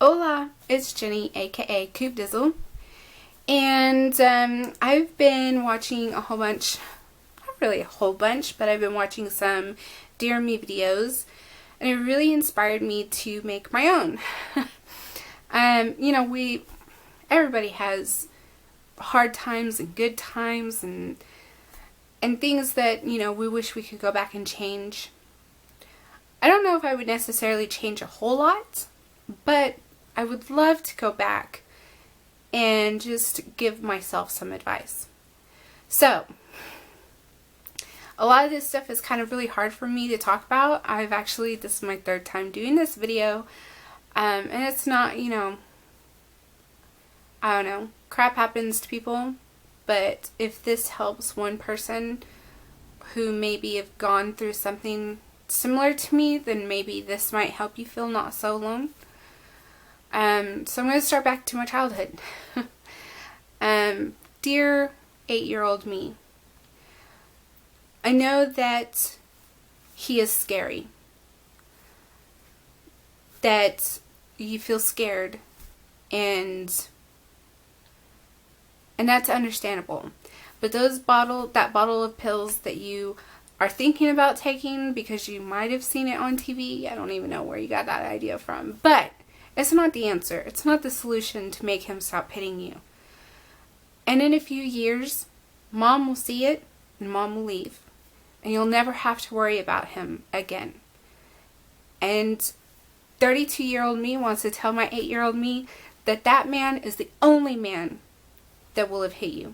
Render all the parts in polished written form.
Hola, it's Jenny, aka Coop Dizzle, and I've been watching a whole bunch, not really a whole bunch, but I've been watching some Dear Me videos, and it really inspired me to make my own. Everybody has hard times and good times and things that, we wish we could go back and change. I don't know if I would necessarily change a whole lot, but I would love to go back and just give myself some advice. So, a lot of this stuff is kind of really hard for me to talk about. This is my third time doing this video, and it's not, I don't know, crap happens to people, but if this helps one person who maybe have gone through something similar to me, then maybe this might help you feel not so alone. So I'm going to start back to my childhood. Dear 8-year-old me, I know that he is scary, that you feel scared, and that's understandable. But that bottle of pills that you are thinking about taking because you might have seen it on TV, I don't even know where you got that idea from, but it's not the answer. It's not the solution to make him stop hitting you. And in a few years, Mom will see it and Mom will leave. And you'll never have to worry about him again. And 32-year-old me wants to tell my 8-year-old me that man is the only man that will have hit you.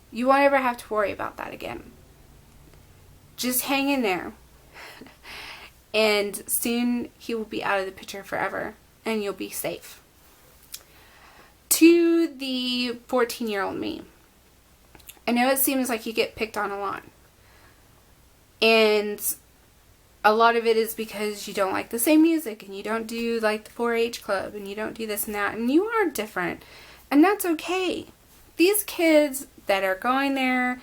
You won't ever have to worry about that again. Just hang in there. And soon he will be out of the picture forever and you'll be safe. To the 14-year-old me, I know it seems like you get picked on a lot. And a lot of it is because you don't like the same music and you don't do like the 4-H club and you don't do this and that, and you are different. And that's okay. These kids that are going there,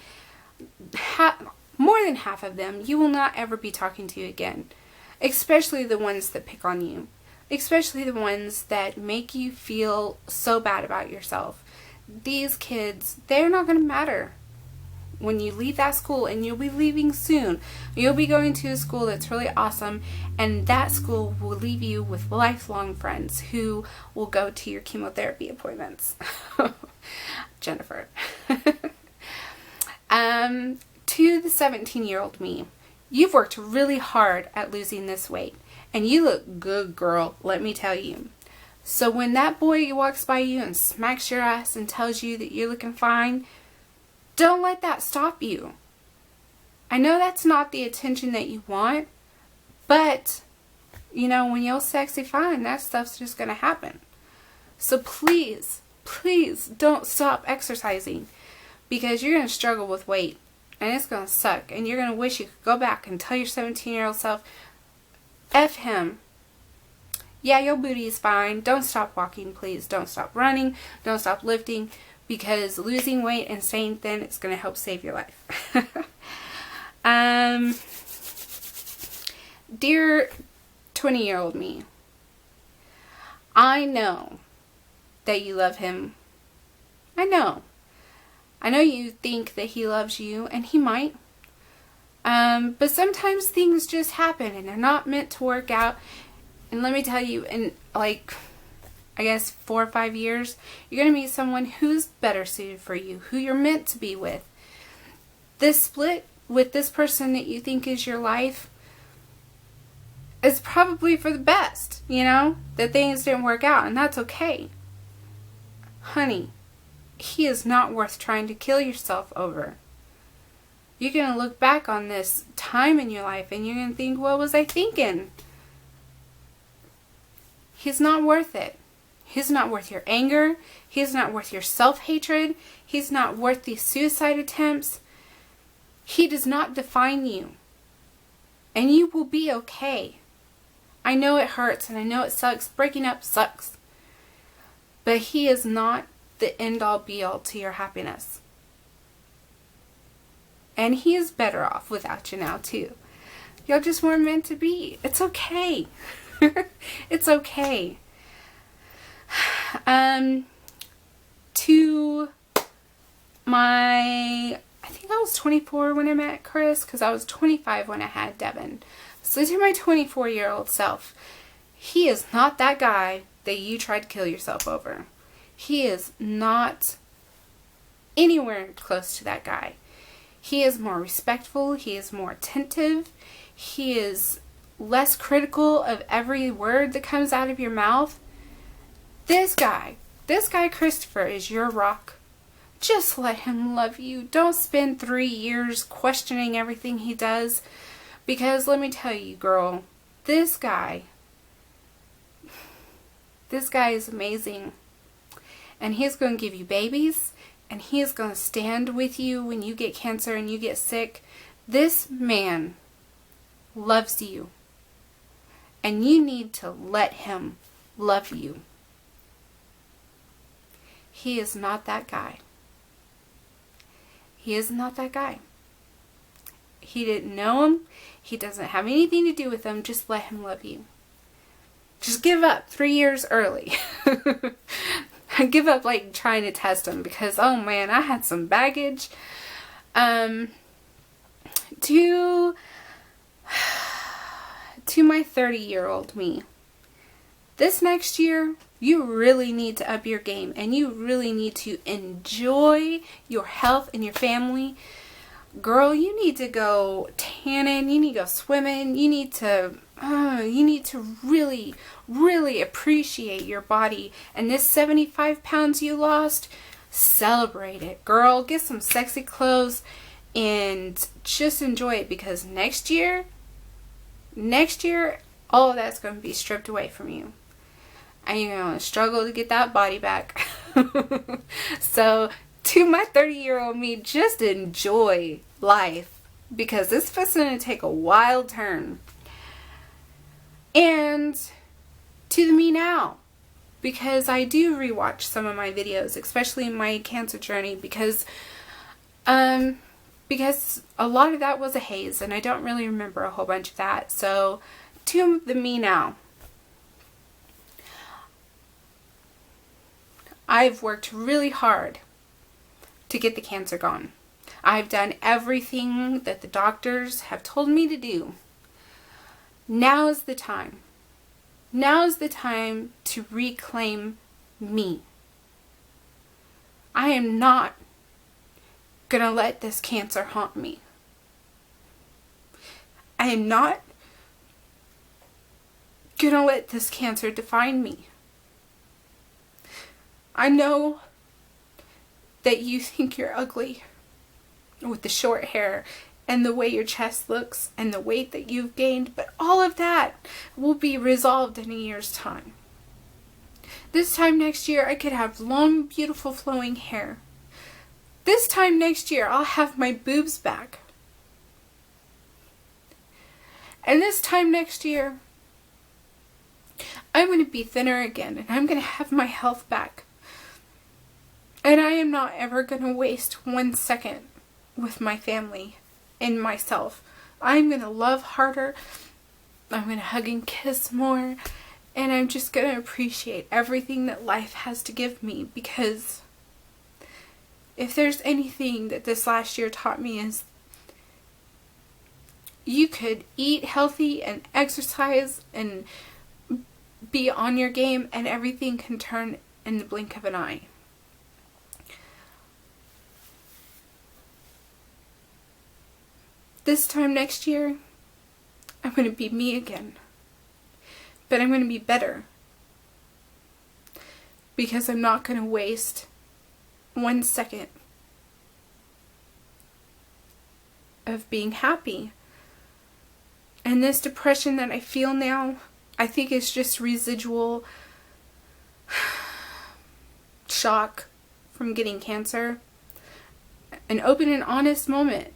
more than half of them, you will not ever be talking to again. Especially the ones that pick on you. Especially the ones that make you feel so bad about yourself. These kids, they're not going to matter when you leave that school, and you'll be leaving soon. You'll be going to a school that's really awesome, and that school will leave you with lifelong friends who will go to your chemotherapy appointments. Jennifer. To the 17-year-old me, you've worked really hard at losing this weight, and you look good, girl, let me tell you. So when that boy walks by you and smacks your ass and tells you that you're looking fine, don't let that stop you. I know that's not the attention that you want, but, when you're sexy fine, that stuff's just going to happen. So please, please don't stop exercising, because you're going to struggle with weight. And it's going to suck. And you're going to wish you could go back and tell your 17-year-old self, F him. Yeah, your booty is fine. Don't stop walking, please. Don't stop running. Don't stop lifting. Because losing weight and staying thin is going to help save your life. Dear 20-year-old me, I know that you love him. I know you think that he loves you, and he might. But sometimes things just happen, and they're not meant to work out. And let me tell you, in 4 or 5 years, you're going to meet someone who's better suited for you, who you're meant to be with. This split with this person that you think is your life is probably for the best, that things didn't work out, and that's okay. Honey, he is not worth trying to kill yourself over. You're going to look back on this time in your life and you're going to think, what was I thinking? He's not worth it. He's not worth your anger. He's not worth your self-hatred. He's not worth these suicide attempts. He does not define you. And you will be okay. I know it hurts and I know it sucks. Breaking up sucks. But he is not the end-all be-all to your happiness. And he is better off without you now too. Y'all just weren't meant to be. It's okay. It's okay. To my, I think I was 24 when I met Chris, because I was 25 when I had Devin. So to my 24-year-old self, he is not that guy that you tried to kill yourself over. He is not anywhere close to that guy. He is more respectful. He is more attentive. He is less critical of every word that comes out of your mouth. This guy Christopher, is your rock. Just let him love you. Don't spend 3 years questioning everything he does. Because let me tell you, girl, this guy is amazing. And he's going to give you babies. And he is going to stand with you when you get cancer and you get sick. This man loves you. And you need to let him love you. He is not that guy. He is not that guy. He didn't know him. He doesn't have anything to do with him. Just let him love you. Just give up 3 years early. Give up like trying to test him, because oh man, I had some baggage. To my 30-year-old me, this next year, you really need to up your game, and you really need to enjoy your health and your family. Girl, you need to go tanning, you need to go swimming, you need to really, really appreciate your body. And this 75 pounds you lost, celebrate it. Girl, get some sexy clothes and just enjoy it, because next year, all of that's going to be stripped away from you. And you're going to struggle to get that body back. So, to my 30-year-old me, just enjoy life, because this is going to take a wild turn. And to the me now, because I do rewatch some of my videos, especially my cancer journey, because a lot of that was a haze, and I don't really remember a whole bunch of that. So, to the me now, I've worked really hard to get the cancer gone. I've done everything that the doctors have told me to do. Now is the time. Now is the time to reclaim me. I am not gonna let this cancer haunt me. I am not gonna let this cancer define me. I know that you think you're ugly with the short hair and the way your chest looks and the weight that you've gained, but all of that will be resolved in a year's time. This time next year, I could have long, beautiful, flowing hair. This time next year, I'll have my boobs back. And this time next year, I'm going to be thinner again, and I'm going to have my health back. And I am not ever going to waste 1 second with my family and myself. I'm going to love harder. I'm going to hug and kiss more. And I'm just going to appreciate everything that life has to give me. Because if there's anything that this last year taught me, is you could eat healthy and exercise and be on your game, and everything can turn in the blink of an eye. This time next year, I'm going to be me again. But I'm going to be better. Because I'm not going to waste 1 second of being happy. And this depression that I feel now, I think it's just residual shock from getting cancer. An open and honest moment.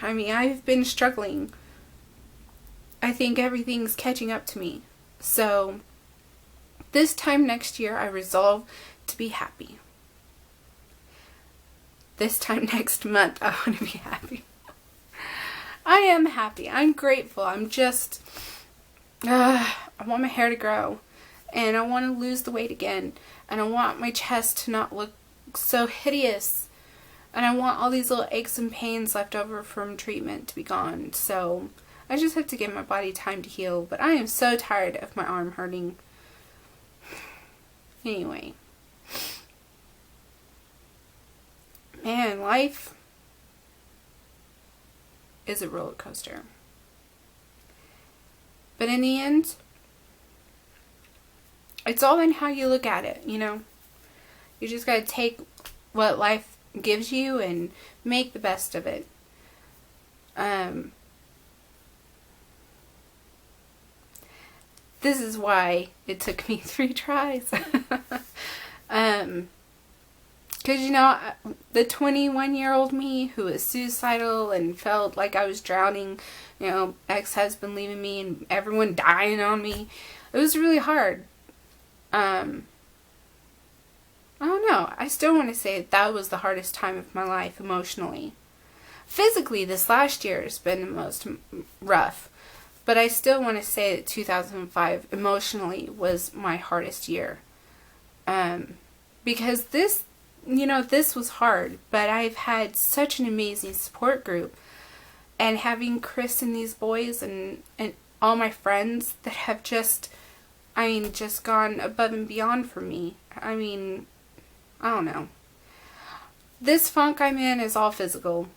I mean, I've been struggling. I think everything's catching up to me. So, this time next year, I resolve to be happy. This time next month, I want to be happy. I am happy. I'm grateful. I'm just, I want my hair to grow. and I want to lose the weight again, and I want my chest to not look so hideous, and I want all these little aches and pains left over from treatment to be gone. So I just have to give my body time to heal, but I am so tired of my arm hurting. Anyway, man, life is a roller coaster. But in the end, it's all in how you look at it, you know? You just gotta take what life gives you and make the best of it. This is why it took me 3 tries. Because, you know, the 21-year-old me who was suicidal and felt like I was drowning, you know, ex-husband leaving me and everyone dying on me, it was really hard. I don't know. I still want to say that was the hardest time of my life emotionally. Physically, this last year has been the most rough. But I still want to say that 2005 emotionally was my hardest year. Because this, you know, this was hard. But I've had such an amazing support group. And having Chris and these boys and all my friends that have just, I mean, just gone above and beyond for me. I mean, I don't know. This funk I'm in is all physical.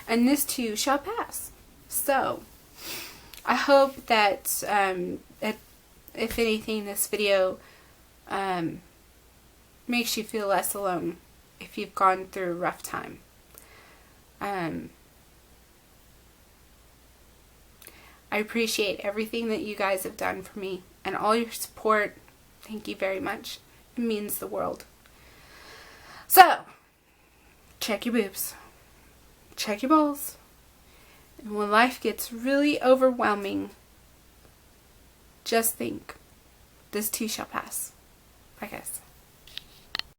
And this too shall pass. So, I hope that, if anything, this video makes you feel less alone if you've gone through a rough time. I appreciate everything that you guys have done for me and all your support. Thank you very much. It means the world. So, check your boobs. Check your balls. And when life gets really overwhelming, just think, this too shall pass. Bye guys.